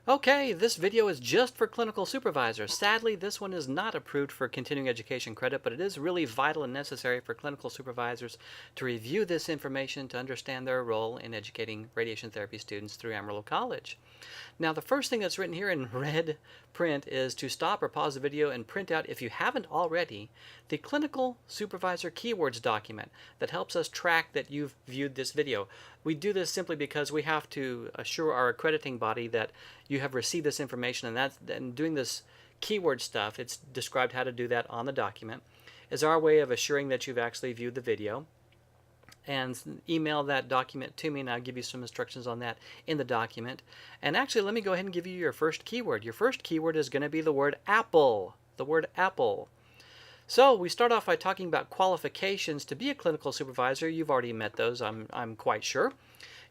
Okay, this video is just for clinical supervisors. Sadly, this one is not approved for continuing education credit, but it is really vital and necessary for clinical supervisors to review this information to understand their role in educating radiation therapy students through Amarillo College. Now, the first thing that's written here in red print is to stop or pause the video and print out, if you haven't already, the Clinical Supervisor Keywords document that helps us track that you've viewed this video. We do this simply because we have to assure our accrediting body that you have received this information, and doing this keyword stuff, it's described how to do that on the document, is our way of assuring that you've actually viewed the video. And email that document to me, and I'll give you some instructions on that in the document. And actually, let me go ahead and give you your first keyword. Your first keyword is going to be the word apple. The word apple. So we start off by talking about qualifications to be a clinical supervisor. You've already met those, I'm quite sure.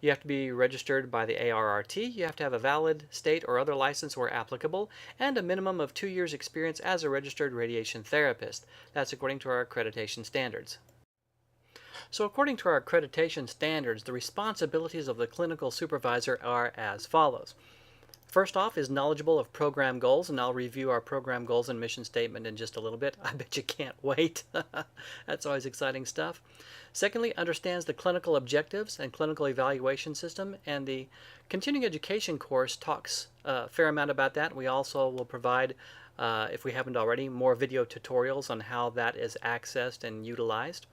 You have to be registered by the ARRT. You have to have a valid state or other license where applicable, and a minimum of 2 years experience as a registered radiation therapist. That's according to our accreditation standards. So according to our accreditation standards, the responsibilities of the clinical supervisor are as follows. First off is knowledgeable of program goals, and I'll review our program goals and mission statement in just a little bit. I bet you can't wait. That's always exciting stuff. Secondly, understands the clinical objectives and clinical evaluation system, and the continuing education course talks a fair amount about that. We also will provide, if we haven't already, more video tutorials on how that is accessed and utilized.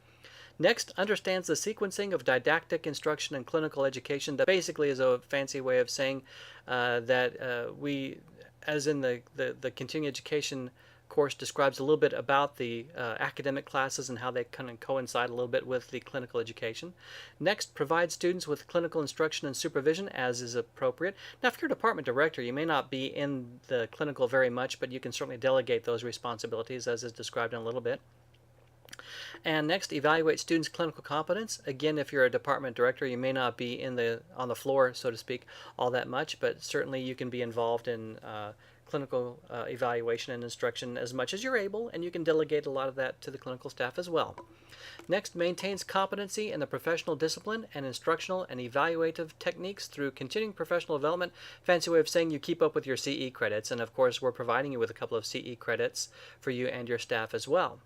Next, understands the sequencing of didactic instruction and clinical education. That basically is a fancy way of saying that we, as in the continuing education course, describes a little bit about the academic classes and how they kind of coincide a little bit with the clinical education. Next, provides students with clinical instruction and supervision as is appropriate. Now, if you're a department director, you may not be in the clinical very much, but you can certainly delegate those responsibilities as is described in a little bit. And next, evaluate students' clinical competence. Again, if you're a department director, you may not be on the floor, so to speak, all that much, but certainly you can be involved in clinical evaluation and instruction as much as you're able, and you can delegate a lot of that to the clinical staff as well. Next, maintains competency in the professional discipline and instructional and evaluative techniques through continuing professional development. Fancy way of saying you keep up with your CE credits, and of course we're providing you with a couple of CE credits for you and your staff as well.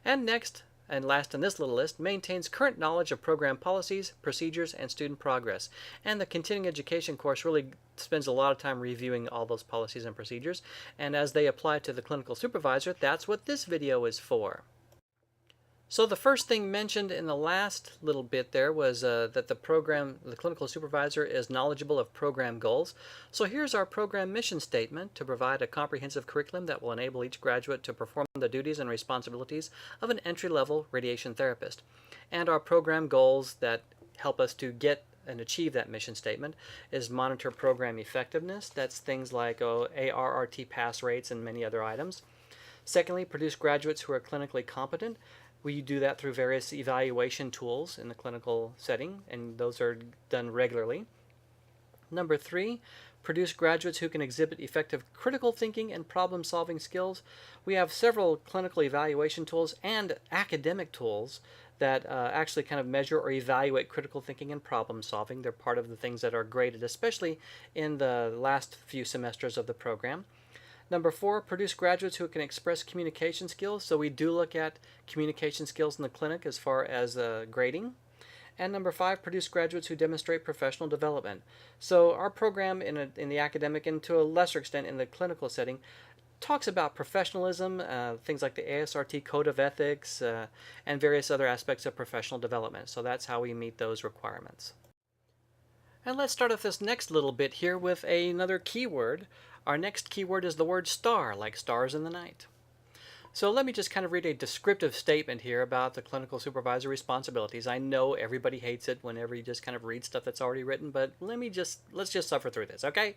And next, and last on this little list, maintains current knowledge of program policies, procedures, and student progress. And the continuing education course really spends a lot of time reviewing all those policies and procedures, and as they apply to the clinical supervisor, that's what this video is for. So the first thing mentioned in the last little bit there was that the clinical supervisor is knowledgeable of program goals. So here's our program mission statement: to provide a comprehensive curriculum that will enable each graduate to perform the duties and responsibilities of an entry-level radiation therapist. And our program goals that help us to get and achieve that mission statement is monitor program effectiveness. That's things like ARRT pass rates and many other items. Secondly, produce graduates who are clinically competent. We do that through various evaluation tools in the clinical setting, and those are done regularly. Number 3, produce graduates who can exhibit effective critical thinking and problem-solving skills. We have several clinical evaluation tools and academic tools that actually kind of measure or evaluate critical thinking and problem-solving. They're part of the things that are graded, especially in the last few semesters of the program. Number 4, produce graduates who can express communication skills. So we do look at communication skills in the clinic as far as grading. And number 5, produce graduates who demonstrate professional development. So our program in the academic and to a lesser extent in the clinical setting talks about professionalism, things like the ASRT Code of Ethics, and various other aspects of professional development. So that's how we meet those requirements. And let's start off this next little bit here with another keyword. Our next keyword is the word star, like stars in the night. So let me just kind of read a descriptive statement here about the clinical supervisor responsibilities. I know everybody hates it whenever you just kind of read stuff that's already written, but let's just suffer through this, okay?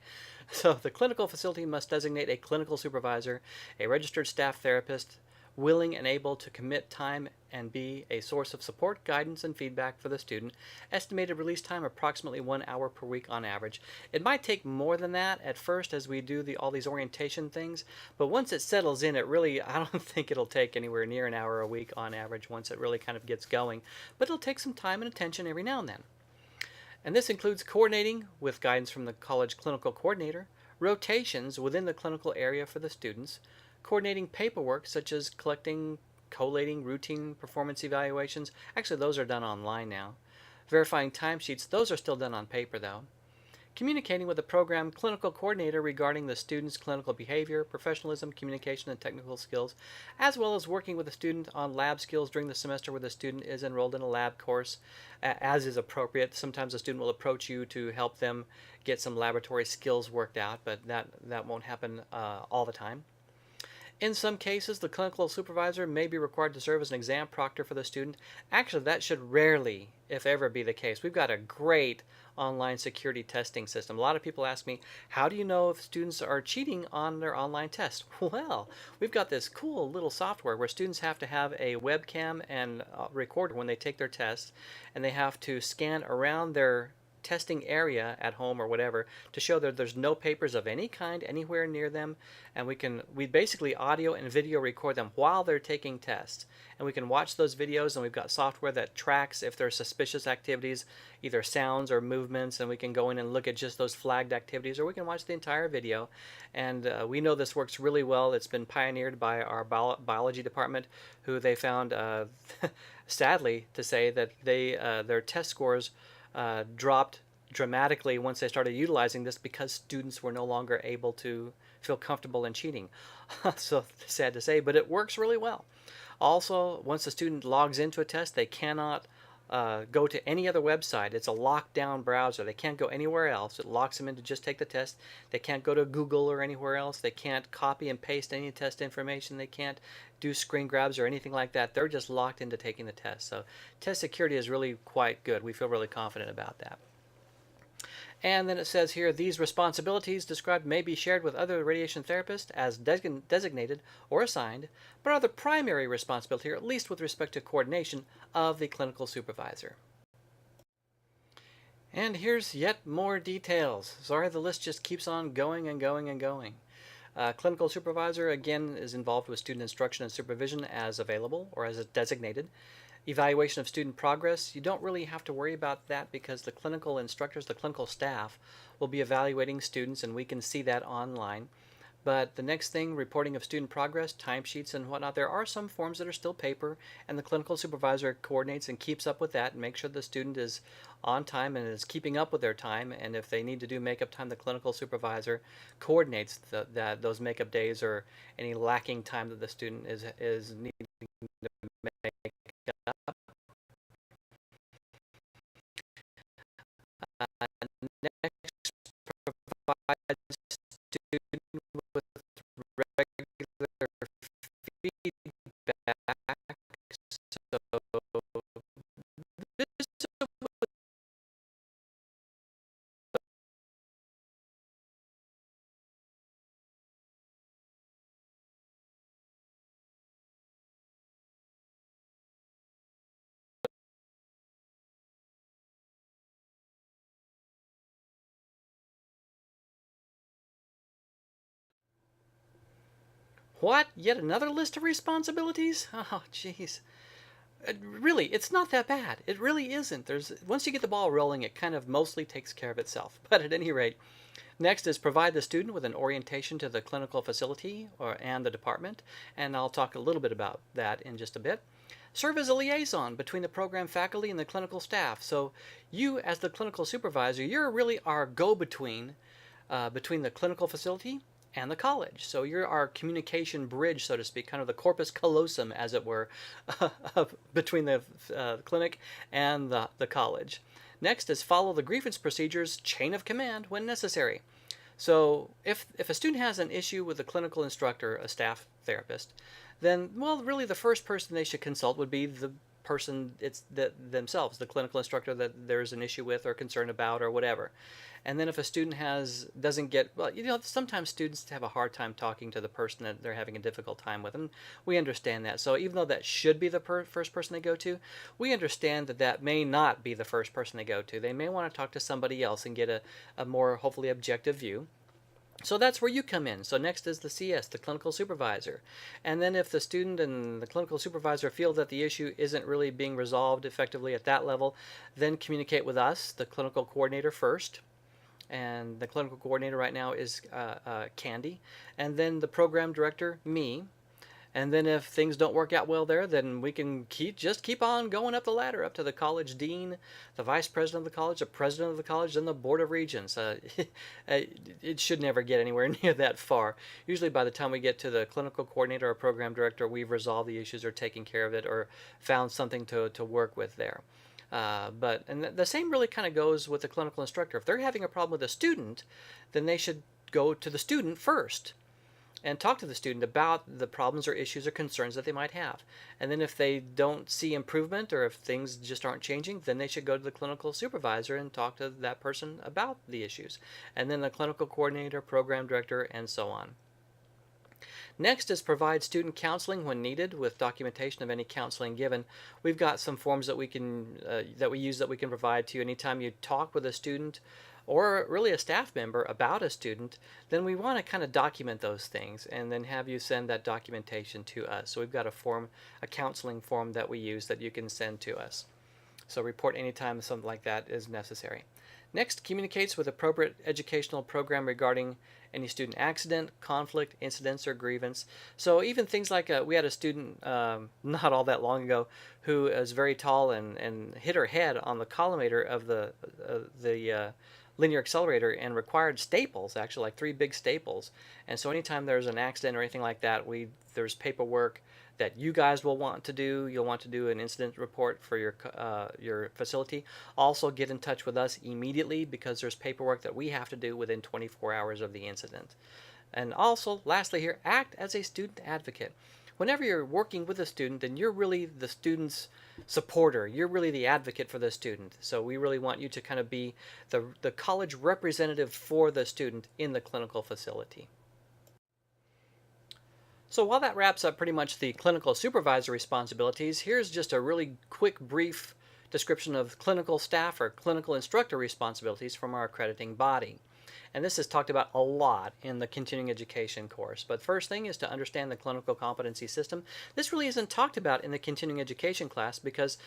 So the clinical facility must designate a clinical supervisor, a registered staff therapist, willing and able to commit time and be a source of support, guidance, and feedback for the student. Estimated release time approximately 1 hour per week on average. It might take more than that at first as we do all these orientation things, but once it settles in, I don't think it'll take anywhere near an hour a week on average once it really kind of gets going. But it'll take some time and attention every now and then. And this includes coordinating with guidance from the college clinical coordinator, rotations within the clinical area for the students, coordinating paperwork such as collecting, collating routine performance evaluations. Actually, those are done online now. Verifying timesheets, those are still done on paper though. Communicating with the program clinical coordinator regarding the student's clinical behavior, professionalism, communication, and technical skills, as well as working with the student on lab skills during the semester where the student is enrolled in a lab course, as is appropriate. Sometimes the student will approach you to help them get some laboratory skills worked out, but that won't happen all the time. In some cases, the clinical supervisor may be required to serve as an exam proctor for the student. Actually, that should rarely, if ever, be the case. We've got a great online security testing system. A lot of people ask me, how do you know if students are cheating on their online test? Well, we've got this cool little software where students have to have a webcam and recorder when they take their tests, and they have to scan around their testing area at home or whatever to show that there's no papers of any kind anywhere near them, and we basically audio and video record them while they're taking tests, and we can watch those videos, and we've got software that tracks if there's suspicious activities, either sounds or movements, and we can go in and look at just those flagged activities, or we can watch the entire video. And we know this works really well. It's been pioneered by our biology department, who they found sadly to say that their test scores dropped dramatically once they started utilizing this because students were no longer able to feel comfortable in cheating. So sad to say, but it works really well. Also, once the student logs into a test, they cannot go to any other website. It's a locked-down browser. They can't go anywhere else. It locks them in to just take the test. They can't go to Google or anywhere else. They can't copy and paste any test information. They can't do screen grabs or anything like that. They're just locked into taking the test. So test security is really quite good. We feel really confident about that. And then it says here, these responsibilities described may be shared with other radiation therapists as designated or assigned, but are the primary responsibility, or at least with respect to coordination, of the clinical supervisor. And here's yet more details. Sorry, the list just keeps on going and going and going. Clinical supervisor, again, is involved with student instruction and supervision as available or as designated. Evaluation of student progress, you don't really have to worry about that because the clinical instructors, the clinical staff, will be evaluating students, and we can see that online. But the next thing, reporting of student progress, timesheets and whatnot, there are some forms that are still paper, and the clinical supervisor coordinates and keeps up with that and makes sure the student is on time and is keeping up with their time. And if they need to do makeup time, the clinical supervisor coordinates those makeup days or any lacking time that the student is needing to make up. Next, provide student with regular feedback. So this what? Yet another list of responsibilities? Oh, jeez. Really, it's not that bad. It really isn't. Once you get the ball rolling, it kind of mostly takes care of itself. But at any rate, next is provide the student with an orientation to the clinical facility and the department, and I'll talk a little bit about that in just a bit. Serve as a liaison between the program faculty and the clinical staff. So you, as the clinical supervisor, you're really our go-between between the clinical facility and the college. So you're our communication bridge, so to speak, kind of the corpus callosum, as it were, between the clinic and the college. Next is follow the grievance procedures chain of command when necessary. So if a student has an issue with a clinical instructor, a staff therapist, then, well, really the first person they should consult would be the person themselves, the clinical instructor that there's an issue with or concern about or whatever. And then if a student doesn't get, well, sometimes students have a hard time talking to the person that they're having a difficult time with, and we understand that. So even though that should be the first person they go to, we understand that may not be the first person they go to. They may want to talk to somebody else and get a more hopefully objective view. So that's where you come in. So next is the CS, the clinical supervisor. And then if the student and the clinical supervisor feel that the issue isn't really being resolved effectively at that level, then communicate with us, the clinical coordinator, first. and the clinical coordinator right now is Candy, and then the program director, me. And then if things don't work out well there, then we can keep on going up the ladder, up to the college dean, the vice president of the college, the president of the college, and the board of regents. It should never get anywhere near that far. Usually by the time we get to the clinical coordinator or program director, we've resolved the issues or taken care of it or found something to work with there. And the same really kind of goes with the clinical instructor. If they're having a problem with a student, then they should go to the student first and talk to the student about the problems or issues or concerns that they might have. And then if they don't see improvement or if things just aren't changing, then they should go to the clinical supervisor and talk to that person about the issues. And then the clinical coordinator, program director, and so on. Next is provide student counseling when needed with documentation of any counseling given. We've got some forms that we can that we can provide to you anytime you talk with a student or really a staff member about a student. Then we want to kind of document those things and then have you send that documentation to us. So we've got a counseling form that we use that you can send to us. So report anytime something like that is necessary. Next, communicates with appropriate educational program regarding any student accident, conflict, incidents, or grievance. So even things like we had a student not all that long ago who is very tall and hit her head on the collimator of the linear accelerator and required staples, actually like 3 big staples. And so anytime there's an accident or anything like that, there's paperwork that you guys will want to do. You'll want to do an incident report for your facility. Also get in touch with us immediately because there's paperwork that we have to do within 24 hours of the incident. And also, lastly here, act as a student advocate. Whenever you're working with a student, then you're really the student's supporter. You're really the advocate for the student. So we really want you to kind of be the college representative for the student in the clinical facility. So while that wraps up pretty much the clinical supervisor responsibilities, here's just a really quick, brief description of clinical staff or clinical instructor responsibilities from our accrediting body. And this is talked about a lot in the continuing education course. But first thing is to understand the clinical competency system. This really isn't talked about in the continuing education class because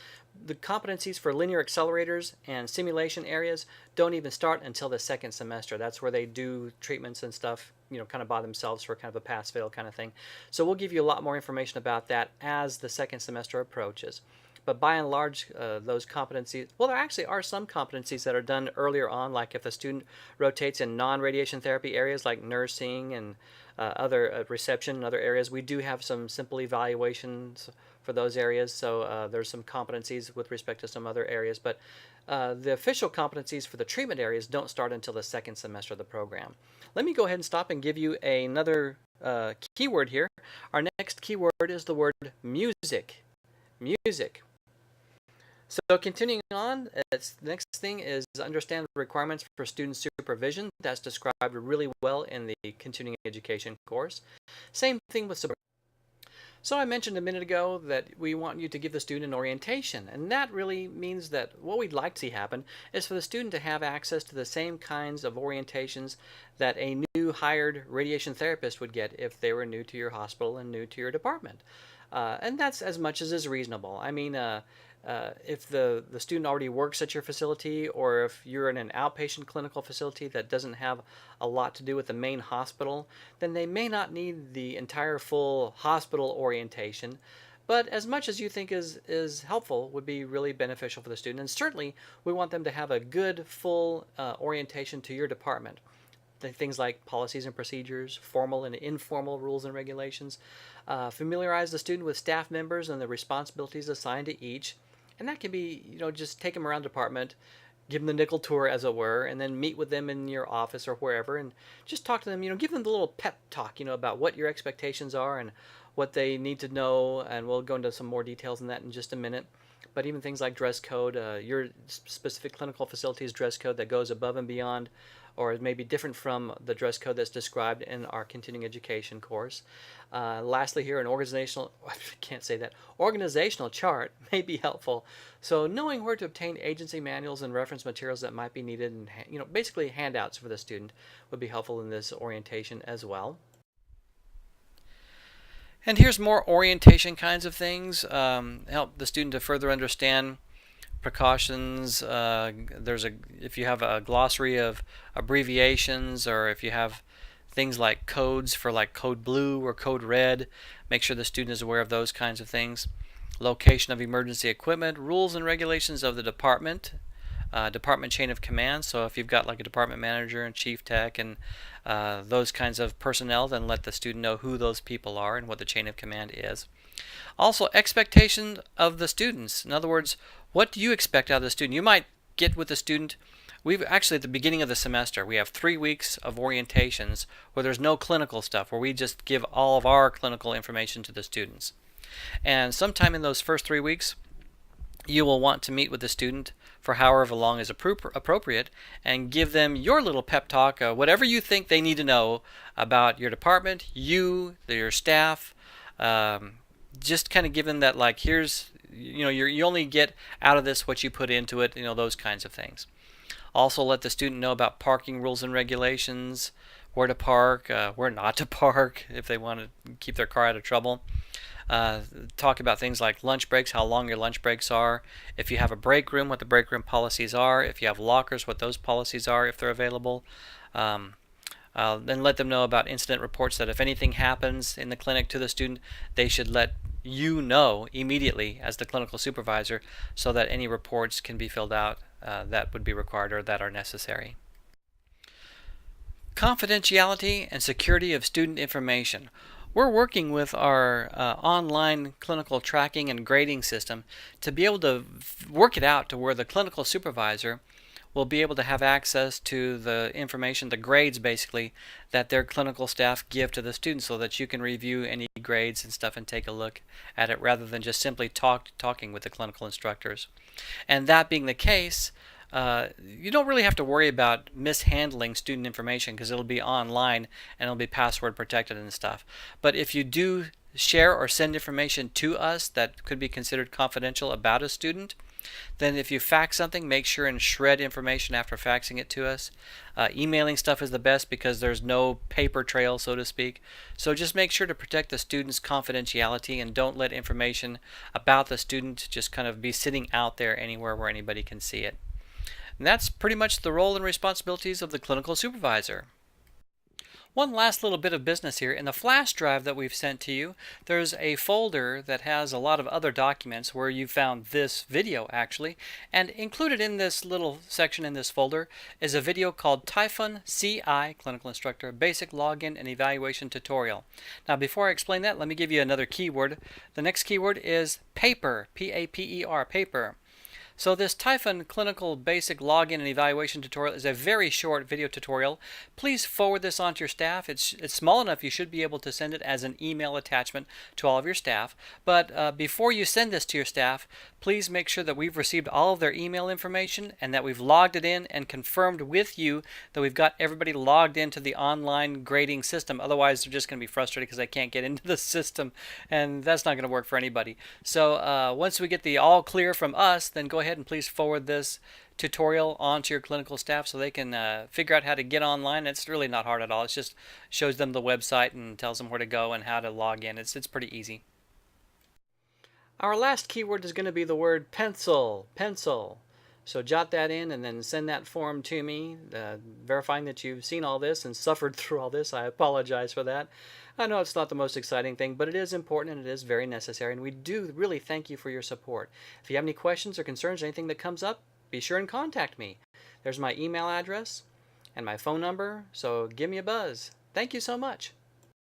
the competencies for linear accelerators and simulation areas don't even start until the second semester. That's where they do treatments and stuff, kind of by themselves for kind of a pass-fail kind of thing. So we'll give you a lot more information about that as the second semester approaches. But by and large, those competencies, well, there actually are some competencies that are done earlier on, like if a student rotates in non-radiation therapy areas like nursing and other reception and other areas. We do have some simple evaluations for those areas, so there's some competencies with respect to some other areas. But the official competencies for the treatment areas don't start until the second semester of the program. Let me go ahead and stop and give you another keyword here. Our next keyword is the word music. Music. So continuing on, the next thing is understand the requirements for student supervision. That's described really well in the continuing education course. Same thing with supervision. So I mentioned a minute ago that we want you to give the student an orientation, and that really means that what we'd like to see happen is for the student to have access to the same kinds of orientations that a new hired radiation therapist would get if they were new to your hospital and new to your department. And that's as much as is reasonable. I mean, if the student already works at your facility, or if you're in an outpatient clinical facility that doesn't have a lot to do with the main hospital, then they may not need the entire full hospital orientation. But as much as you think is helpful would be really beneficial for the student. And certainly we want them to have a good full orientation to your department. Things like policies and procedures, formal and informal rules and regulations. Familiarize the student with staff members and the responsibilities assigned to each. And that can be, just take them around the department, give them the nickel tour, as it were, and then meet with them in your office or wherever and just talk to them, give them the little pep talk, about what your expectations are and what they need to know. And we'll go into some more details on that in just a minute. But even things like dress code, your specific clinical facility's dress code that goes above and beyond or is maybe different from the dress code that's described in our continuing education course. Lastly here, an organizational chart may be helpful. So knowing where to obtain agency manuals and reference materials that might be needed, and basically handouts for the student would be helpful in this orientation as well. And here's more orientation kinds of things. Help the student to further understand precautions. If you have a glossary of abbreviations, or if you have things like codes for like code blue or code red, make sure the student is aware of those kinds of things. Location of emergency equipment, rules and regulations of the department, department chain of command. So if you've got like a department manager and chief tech and those kinds of personnel, then let the student know who those people are and what the chain of command is. Also, expectation of the students. In other words, what do you expect out of the student? You might get with the student. We've actually, at the beginning of the semester, we have 3 weeks of orientations where there's no clinical stuff, where we just give all of our clinical information to the students. And sometime in those first 3 weeks, you will want to meet with the student for however long is appropriate and give them your little pep talk, whatever you think they need to know about your department, your staff. Just kind of give them that, like, here's, you only get out of this what you put into it, those kinds of things. Also, let the student know about parking rules and regulations, where to park, where not to park if they want to keep their car out of trouble. Talk about things like lunch breaks, how long your lunch breaks are. If you have a break room, what the break room policies are. If you have lockers, what those policies are, if they're available. Then let them know about incident reports, that if anything happens in the clinic to the student, they should let you know immediately as the clinical supervisor, so that any reports can be filled out that would be required or that are necessary. Confidentiality and security of student information. We're working with our online clinical tracking and grading system to be able to work it out to where the clinical supervisor will be able to have access to the information, the grades basically, that their clinical staff give to the students, so that you can review any grades and stuff and take a look at it, rather than just simply talking with the clinical instructors. And that being the case, you don't really have to worry about mishandling student information, because it'll be online and it'll be password protected and stuff. But if you do share or send information to us that could be considered confidential about a student, then if you fax something, make sure and shred information after faxing it to us. Emailing stuff is the best because there's no paper trail, so to speak. So just make sure to protect the student's confidentiality, and don't let information about the student just kind of be sitting out there anywhere where anybody can see it. And that's pretty much the role and responsibilities of the clinical supervisor. One last little bit of business here. In the flash drive that we've sent to you, there's a folder that has a lot of other documents where you found this video actually, and included in this little section in this folder is a video called Typhon CI Clinical Instructor Basic Login and Evaluation Tutorial. Now before I explain that, let me give you another keyword. The next keyword is paper, P-A-P-E-R, paper. So this Typhon Clinical Basic Login and Evaluation Tutorial is a very short video tutorial. Please forward this on to your staff. It's small enough you should be able to send it as an email attachment to all of your staff. But before you send this to your staff, please make sure that we've received all of their email information and that we've logged it in and confirmed with you that we've got everybody logged into the online grading system. Otherwise, they're just going to be frustrated because they can't get into the system, and that's not going to work for anybody. So once we get the all clear from us, then go ahead and please forward this tutorial on to your clinical staff so they can figure out how to get online. It's really not hard at all. It just shows them the website and tells them where to go and how to log in. It's pretty easy. Our last keyword is going to be the word pencil. Pencil. So jot that in and then send that form to me, verifying that you've seen all this and suffered through all this. I apologize for that. I know it's not the most exciting thing, but it is important and it is very necessary, and we do really thank you for your support. If you have any questions or concerns, anything that comes up, be sure and contact me. There's my email address and my phone number, so give me a buzz. Thank you so much.